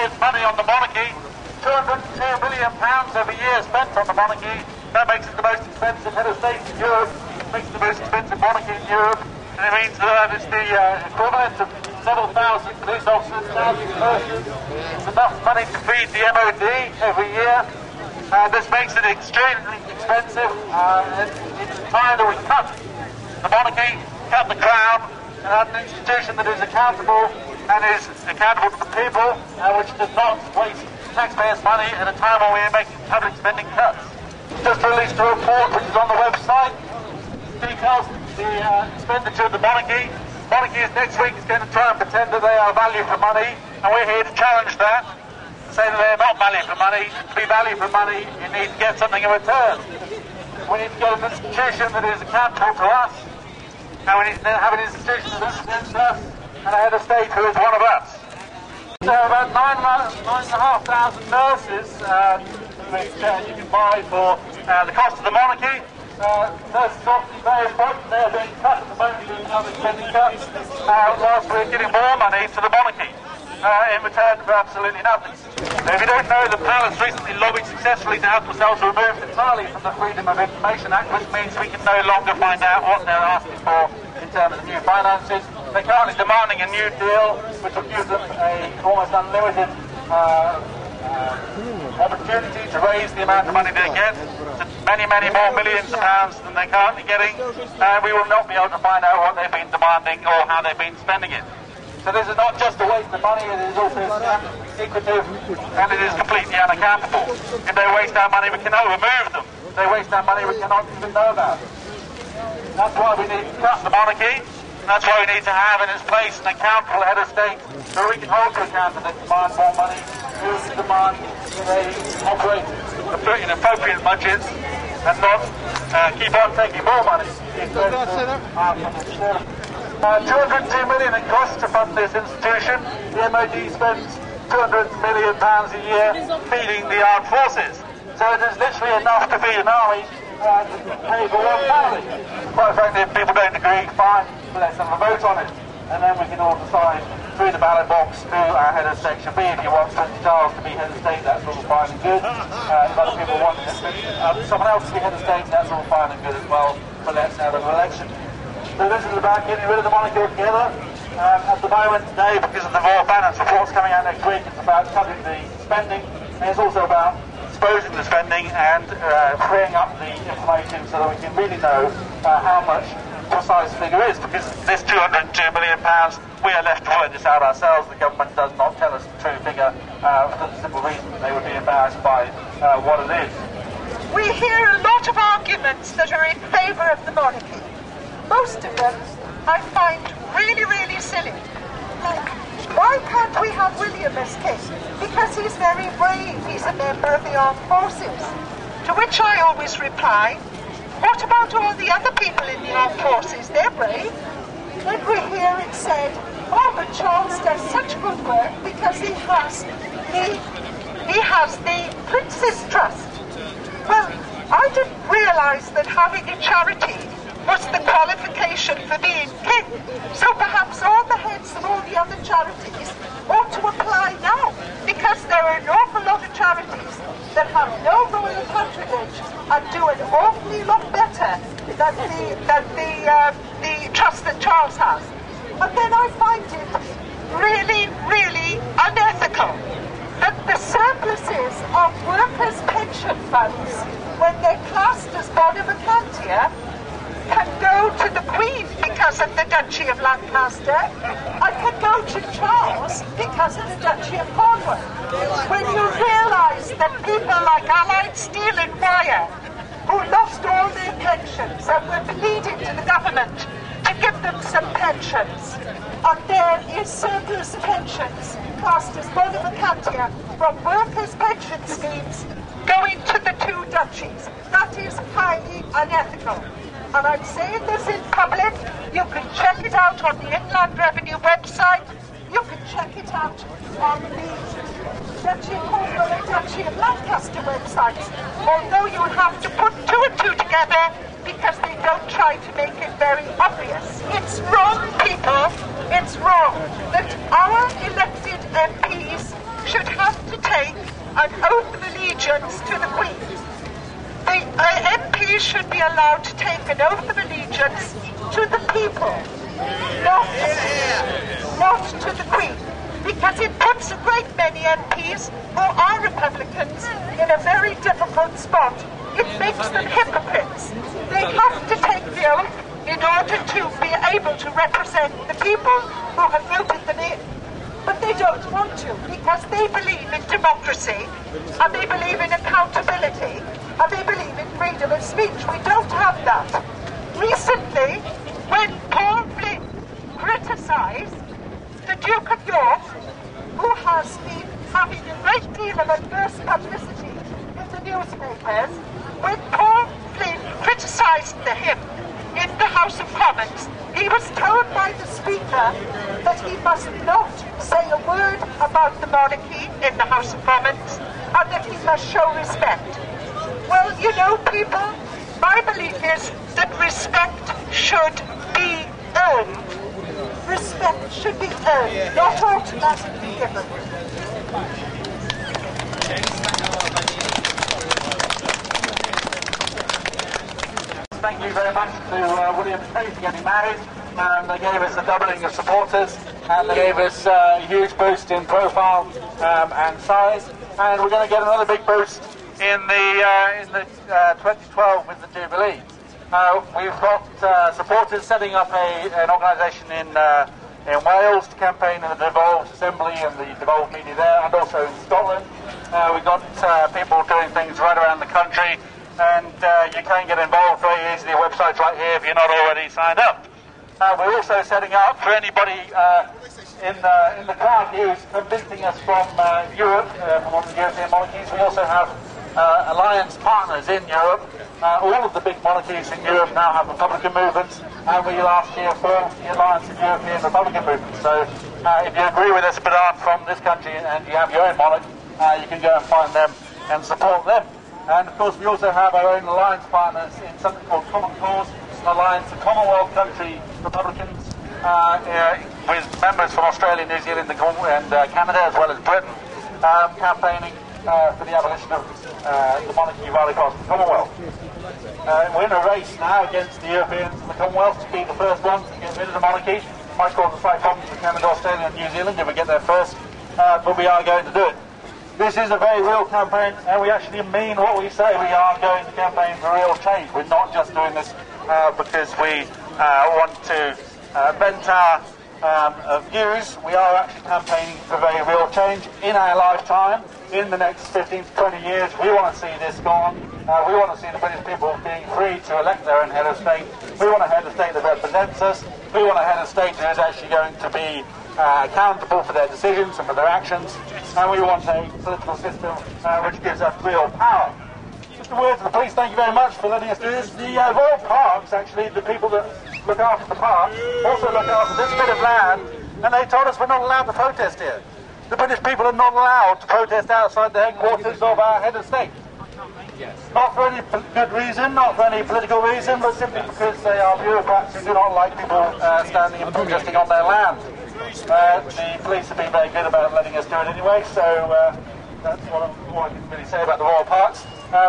saves money on the monarchy. £202 million every year spent on the monarchy. That makes it the most expensive head of state in Europe. Makes it the most expensive monarchy in Europe. And it means that it's the equivalent of several thousand police officers, thousands of nurses. It's enough money to feed the MOD every year. This makes it extremely expensive. It's time that we cut the monarchy, cut the crown, and have an institution that is accountable and is accountable to the people, which does not waste taxpayers' money at a time when we are making public spending cuts. Just released a report which is on the website, details the expenditure of the monarchy. Monarchy next week is going to try and pretend that they are value for money, and we're here to challenge that, say that they're not value for money. To be value for money, you need to get something in return. We need to get an institution that is accountable to us, and we need to have an institution that represents us, and a head of state who is one of us. So about 9,500 nurses which you can buy for the cost of the monarchy. Nurses often very important. They are being cut at the moment doing other spending cuts, whilst we're giving more money to the monarchy in return for absolutely nothing. Now, if you don't know, the Palace recently lobbied successfully to have themselves removed entirely from the Freedom of Information Act, which means we can no longer find out what they're asking for in terms of new finances. They're currently demanding a new deal which will give them an almost unlimited opportunity to raise the amount of money they get to many, many more millions of pounds than they're currently getting. We will not be able to find out what they've been demanding or how they've been spending it. So this is not just a waste of money, it is also secretive and it is completely unaccountable. If they waste our money, we cannot remove them. If they waste our money, we cannot even know about it. That's why we need to cut the monarchy. That's why we need to have in its place an accountable head of state so we can hold to account that they demand more money, who demand that they operate in appropriate budgets and not keep on taking more money. 202 million it costs to fund this institution. The MOD spends £200 million a year feeding the armed forces. So it is literally enough to feed an army to pay for one family. Quite frankly, if people don't agree, fine, let's have a vote on it. And then we can all decide through the ballot box who our head of state should be. If you want Prince Charles to be head of state, that's all fine and good. If other people want someone else to be head of state, that's all fine and good as well. But let's have an election. So this is about getting rid of the monarchy altogether. At the moment today, because of the Royal Finance reports coming out next week, it's about cutting the spending. And it's also about exposing the spending and freeing up the information so that we can really know how much precise figure is. Because this £202 million, we are left to work this out ourselves. The government does not tell us the true figure for the simple reason that they would be embarrassed by what it is. We hear a lot of arguments that are in favour of the monarchy. Most of them I find really, really silly. Like, why can't we have William as king? Because he's very brave, he's a member of the armed forces. To which I always reply, what about all the other people in the armed forces? They're brave. When we hear it said, oh, but Charles does such good work because he has the Prince's Trust. Well, I didn't realise that having a charity was the qualification for being king. So perhaps all the heads of all the other charities ought to apply now, because there are an awful lot of charities that have no royal patronage and do an awfully lot better than the trust that Charles has. And then I find it really, really unethical that the surpluses of workers' pension funds, when they're classed as bona vacantia, can go to the Queen because of the Duchy of Lancaster, and can go to Charles because of the Duchy of Cornwall. When you realise that people like Allied Steel and Wire, who lost all their pensions and were pleading to the government to give them some pensions, and there is surplus pensions classed as bona vacantia from workers' pension schemes going to the two duchies. That is highly unethical. And I'm saying this in public. You can check it out on the Inland Revenue website. You can check it out on the Duchy of Cornwall and Duchy of Lancaster websites. Although you have to put two and two together because they don't try to make it very obvious. It's wrong, people. It's wrong that our elected MPs should have to take an oath of allegiance to the Queen. The MPs should be allowed to take an oath of allegiance to the people, not to the Queen, because it puts a great many MPs who are Republicans in a very difficult spot. It makes them hypocrites. They have to take the oath in order to be able to represent the people who have voted them in. But they don't want to, because they believe in democracy, and they believe in accountability, and they believe in freedom of speech. We don't have that. Recently, when Paul Flynn criticised the Duke of York, who has been having a great deal of adverse publicity in the newspapers, when Paul Flynn criticised him in the House of Commons, he was told by the Speaker that he must not say a word about the monarchy in the House of Commons and that he must show respect. Well, you know, people, my belief is that respect should be earned. Respect should be earned, not automatically given. Thank you very much to William Tate for getting married. They gave us a doubling of supporters, and they gave us a huge boost in profile and size. And we're going to get another big boost in the 2012 with the Jubilee. We've got supporters setting up an organisation in Wales to campaign in the devolved assembly and the devolved media there, and also in Scotland. We've got people doing things right around the country. And you can get involved very easily. The website's right here if you're not already signed up. We're also setting up for anybody in the crowd who's visiting us from Europe, from one of the European monarchies. We also have alliance partners in Europe. All of the big monarchies in Europe now have Republican movements, and we last year formed the Alliance of European Republican Movements. So if you agree with us but aren't from this country and you have your own monarch, you can go and find them and support them. And of course we also have our own alliance partners in something called Common Cause, an alliance of Commonwealth country Republicans with members from Australia, New Zealand and Canada as well as Britain, campaigning for the abolition of the monarchy right across the Commonwealth. We're in a race now against the Europeans and the Commonwealth to be the first ones to get rid of the monarchy. It might cause a slight problems for Canada, Australia and New Zealand if we get there first, but we are going to do it. This is a very real campaign, and we actually mean what we say. We are going to campaign for real change. We're not just doing this because we want to vent our views. We are actually campaigning for very real change in our lifetime. In the next 15 to 20 years, we want to see this gone. We want to see the British people being free to elect their own head of state. We want a head of state that represents us. We want a head of state that is actually going to be accountable for their decisions and for their actions, and we want a political system which gives us real power. Just a word to the police, thank you very much for letting us do this. The Royal Parks, actually, the people that look after the park, also look after this bit of land, and they told us we're not allowed to protest here. The British people are not allowed to protest outside the headquarters of our head of state. Not for any good reason, not for any political reason, but simply because they are bureaucrats who do not like people standing and protesting on their land. The police have been very good about letting us do it anyway, so that's what I can really say about the Royal Parks.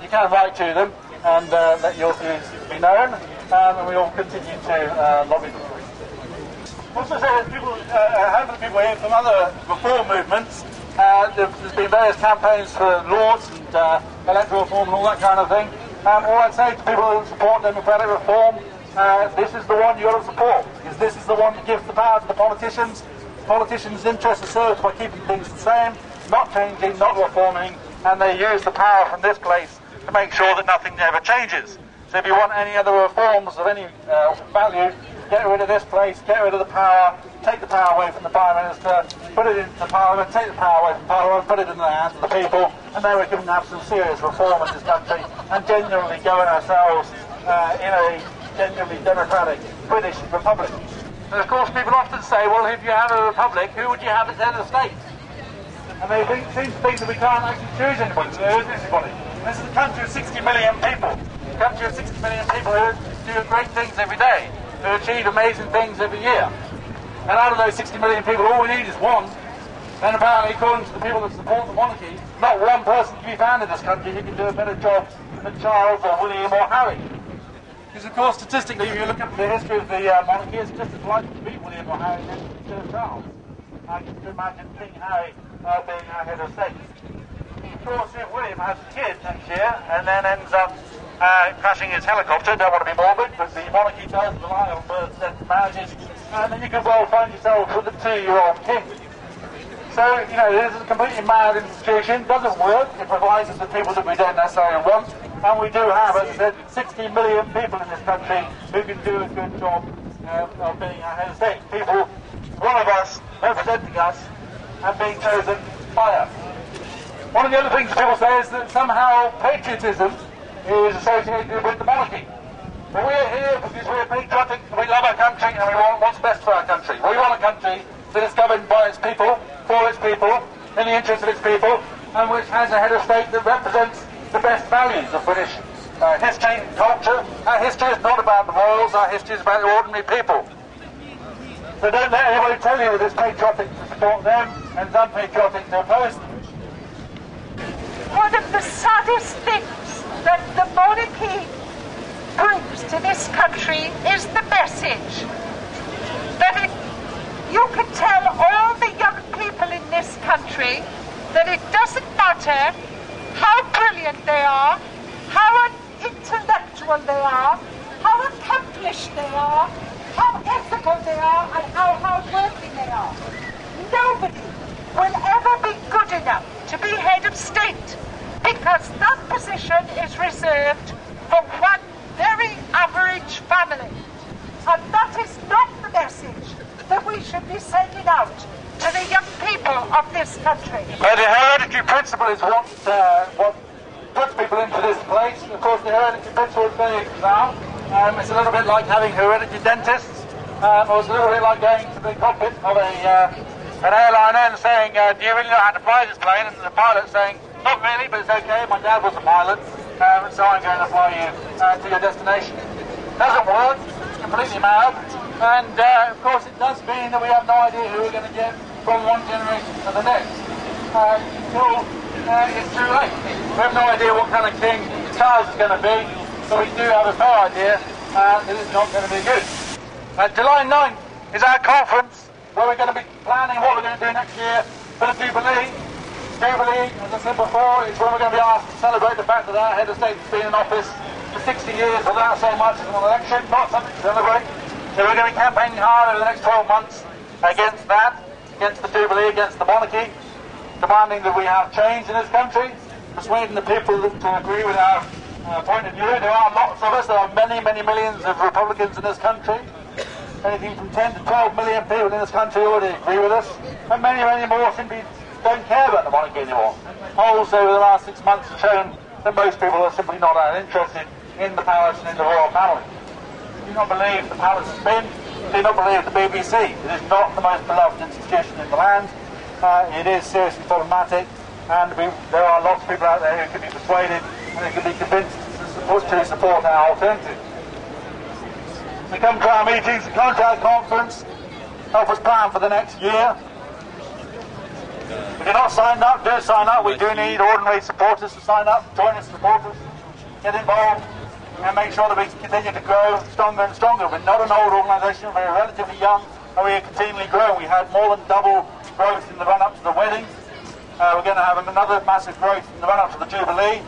You can write to them and let your views be known, and we will continue to lobby them. Also say that people, hopefully people here from other reform movements, there's been various campaigns for Lords and electoral reform and all that kind of thing. All I'd say to people who support democratic reform, this is the one you've got to support, because this is the one that gives the power to the politicians. Politicians' interests are served by keeping things the same, not changing, not reforming, and they use the power from this place to make sure that nothing ever changes. So if you want any other reforms of any value, get rid of this place, get rid of the power, take the power away from the Prime Minister, put it into Parliament, take the power away from Parliament, put it in the hands of the people, and then we can have some serious reform in this country and genuinely govern ourselves in a genuinely democratic British Republic. And of course people often say, well, if you have a republic, who would you have as head of state? And they seem to think that we can't actually choose anybody, so there isn't anybody. This is a country of 60 million people. A country of 60 million people who do great things every day, who achieve amazing things every year. And out of those 60 million people, all we need is one. then apparently, according to the people that support the monarchy, not one person can be found in this country who can do a better job than Charles or William or Harry. Because of course, statistically, if you look at the history of the monarchy, it's just as likely to be William or Harry than to Charles. I can imagine King Harry being our head of state. Of course, if William has a kid next year and then ends up crashing his helicopter, don't want to be morbid, but the monarchy does rely on births, deaths, marriages, and then you could well find yourself with a 2-year-old king. So, you know, this is a completely mad institution, doesn't work, it provides us with people that we don't necessarily want, and we do have, as I said, 60 million people in this country who can do a good job of being our head of state. People, one of us, representing us, and being chosen by us. One of the other things people say is that somehow patriotism is associated with the monarchy. But we're here because we're patriotic, we love our country, and we want what's best for our country. We want a country that is governed by its people, for its people, in the interest of its people, and which has a head of state that represents the best values of British history and culture. Our history is not about the royals, our history is about the ordinary people. So don't let anybody tell you that it's patriotic to support them and it's unpatriotic to oppose them. One of the saddest things that the monarchy brings to this country is the message that you can tell all the young people in this country that it doesn't matter how brilliant they are, how intellectual they are, how accomplished they are, how ethical they are, and how hardworking they are. Nobody will ever be good enough to be head of state, because that position is reserved for one very average family. And that is not the message that we should be sending out to the young people of this country. The hereditary principle is what puts people into this place. Of course, the hereditary principle is very now. It's a little bit like having hereditary dentists, or it's a little bit like going to the cockpit of an airliner and saying, do you really know how to fly this plane? And the pilot saying, not really, but it's okay, my dad was a pilot, so I'm going to fly you to your destination. Doesn't work, it's completely mad, and of course it does mean that we have no idea who we're going to get from one generation to the next, until it's too late. We have no idea what kind of king Charles is going to be, so we do have a fair idea that it's not going to be good. July 9th is our conference, where we're going to be planning what we're going to do next year for the Jubilee. Jubilee, as I said before, is when we're going to be asked to celebrate the fact that our head of state has been in office for 60 years without so much as an election, not something to celebrate. So we're going to be campaigning hard over the next 12 months against that, against the Jubilee, against the monarchy, demanding that we have change in this country, persuading the people to agree with our point of view. There are lots of us, there are many, many millions of Republicans in this country. Anything from 10 to 12 million people in this country already agree with us, and many, many more simply don't care about the monarchy anymore. Polls over the last 6 months have shown that most people are simply not that interested in the palace and in the royal family. Do not believe the palace spin, do not believe the BBC. It is not the most beloved institution in the land. It is seriously problematic, and there are lots of people out there who can be persuaded and who can be convinced to support our alternative. So come to our meetings, come to our conference, help us plan for the next year. If you're not signed up, do sign up. We do need ordinary supporters to sign up, join us supporters, get involved, and make sure that we continue to grow stronger and stronger. We're not an old organisation, we're relatively young, and we are continually growing. We had more than double growth in the run-up to the wedding. We're going to have another massive growth in the run-up to the Jubilee.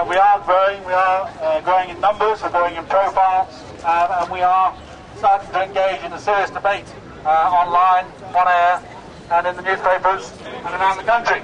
We are growing in numbers, we're growing in profile, and we are starting to engage in a serious debate online, on air, and in the newspapers and around the country.